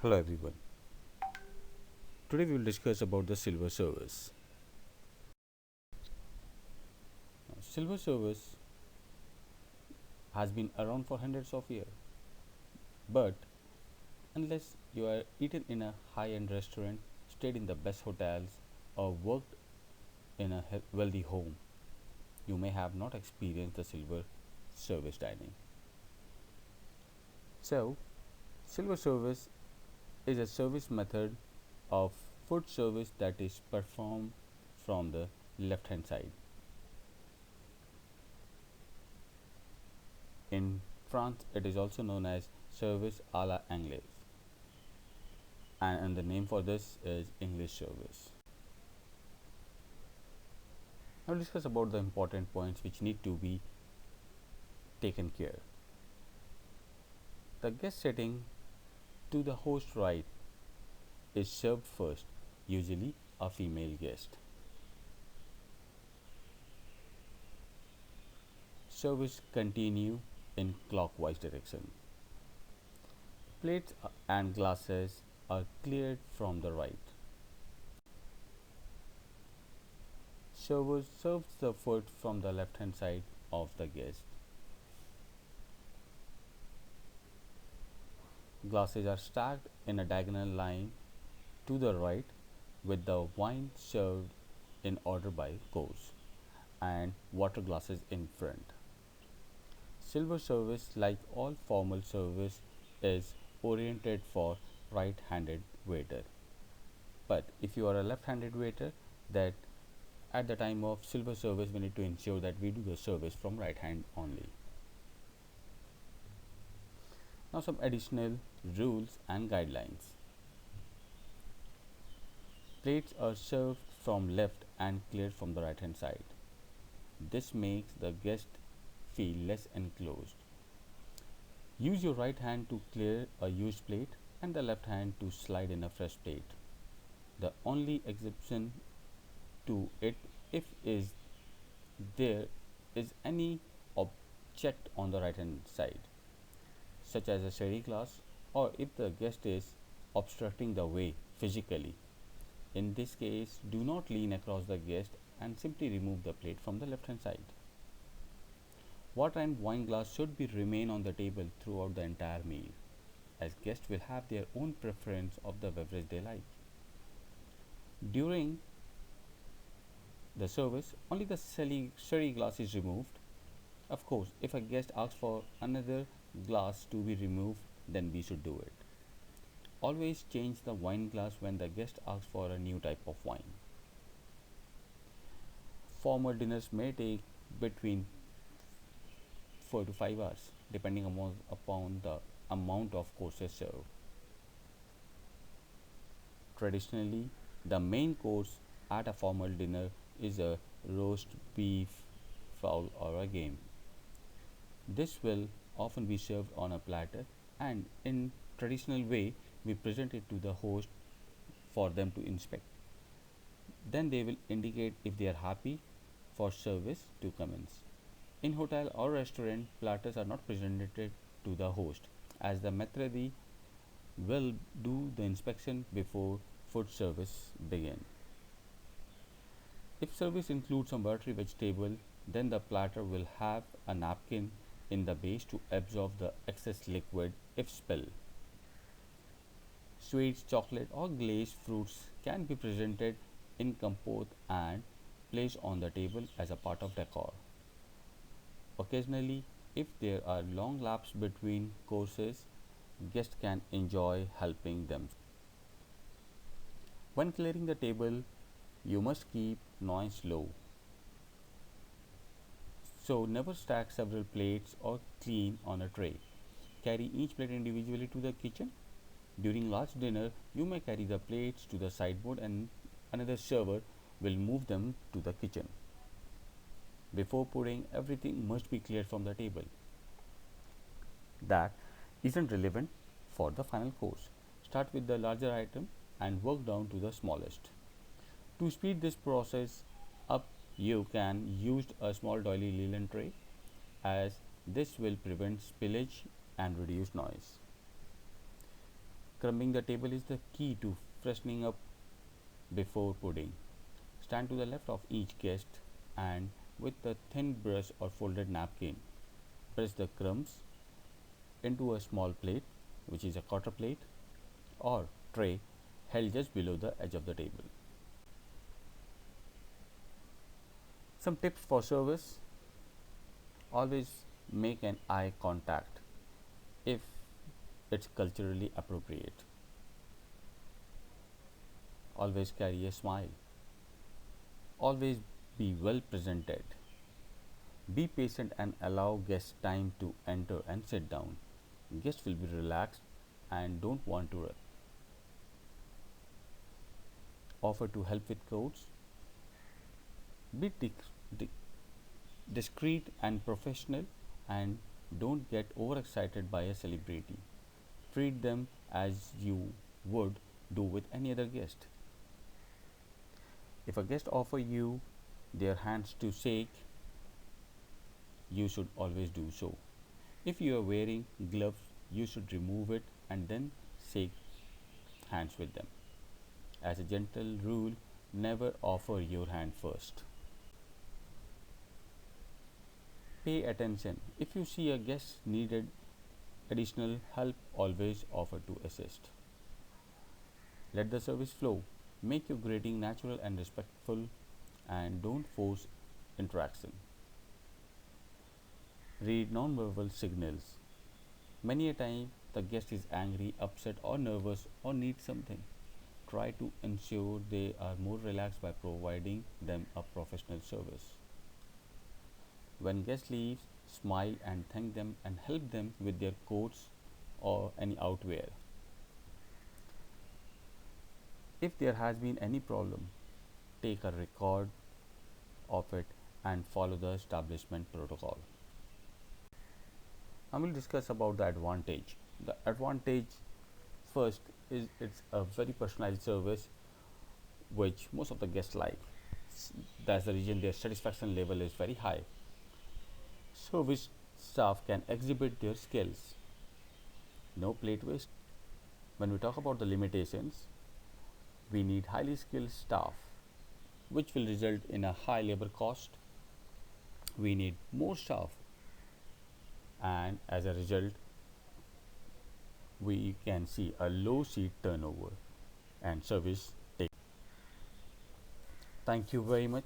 Hello everyone. Today we will discuss about the silver service. Silver service has been around for hundreds of years, but unless you are eaten in a high-end restaurant, stayed in the best hotels, or worked in a wealthy home, you may have not experienced the silver service dining. So, silver service is a service method of food service that is performed from the left hand side. In France, it is also known as service à la anglaise, and the name for this is English service. Now, discuss about the important points which need to be taken care. The guest sitting to the host right is served first, usually a female guest. Service continue in clockwise direction. Plates and glasses are cleared from the right. Server serves the food from the left hand side of the guest. Glasses are stacked in a diagonal line to the right with the wine served in order by course and water glasses in front. Silver service, like all formal service, is oriented for right-handed waiter. But if you are a left-handed waiter, that at the time of silver service we need to ensure that we do the service from right hand only. Now some additional rules and guidelines. Plates are served from left and cleared from the right hand side. This makes the guest feel less enclosed. Use your right hand to clear a used plate and the left hand to slide in a fresh plate. The only exception to it if is there is any object on the right hand side, such as a study glass, or if the guest is obstructing the way physically. In this case, do not lean across the guest and simply remove the plate from the left hand side. Water and wine glass should be remain on the table throughout the entire meal, as guests will have their own preference of the beverage they like. During the service, only the sherry glass is removed. Of course, if a guest asks for another glass to be removed, then we should do it. Always change the wine glass when the guest asks for a new type of wine. Formal dinners may take between 4 to 5 hours, depending upon the amount of courses served. Traditionally, the main course at a formal dinner is a roast beef, fowl, or a game. This will often be served on a platter, and in traditional way we present it to the host for them to inspect. Then they will indicate if they are happy for service to commence. In hotel or restaurant, platters are not presented to the host, as the maitre will do the inspection before food service begin. If service includes some buttery vegetable, then the platter will have a napkin in the base to absorb the excess liquid if spilled. Sweets, chocolate, or glazed fruits can be presented in compote and placed on the table as a part of decor. Occasionally, if there are long laps between courses, guests can enjoy helping them. When clearing the table, you must keep noise low. So never stack several plates or clean on a tray. Carry each plate individually to the kitchen. During large dinner, you may carry the plates to the sideboard and another server will move them to the kitchen. Before pouring, everything must be cleared from the table. That isn't relevant for the final course. Start with the larger item and work down to the smallest. To speed this process up, you can use a small doily linen tray, as this will prevent spillage and reduce noise. Scrubbing the table is the key to freshening up before pudding. Stand to the left of each guest and with a thin brush or folded napkin, press the crumbs into a small plate, which is a quarter plate, or tray held just below the edge of the table. Some tips for service: always make an eye contact if it's culturally appropriate. Always carry a smile. Always be well presented. Be patient and allow guests time to enter and sit down. Guests will be relaxed and don't want to rush. Offer to help with codes. Be di- discreet and professional and don't get overexcited by a celebrity. Treat them as you would do with any other guest. If a guest offer you their hands to shake, you should always do so. If you are wearing gloves, you should remove it and then shake hands with them. As a gentle rule, never offer your hand first. Pay attention. If you see a guest needed additional help, always offer to assist. Let the service flow. Make your greeting natural and respectful and don't force interaction. Read non-verbal signals. Many a time the guest is angry, upset or nervous or needs something. Try to ensure they are more relaxed by providing them a professional service. When guests leave, smile and thank them and help them with their coats or any outwear. If there has been any problem, take a record of it and follow the establishment protocol. I will discuss about the advantage. The advantage first is it's a very personalized service which most of the guests like. That's the reason their satisfaction level is very high. Service staff can exhibit their skills. No plate waste. When we talk about the limitations, we need highly skilled staff, which will result in a high labor cost. We need more staff, and as a result, we can see a low seat turnover and service take. Thank you very much.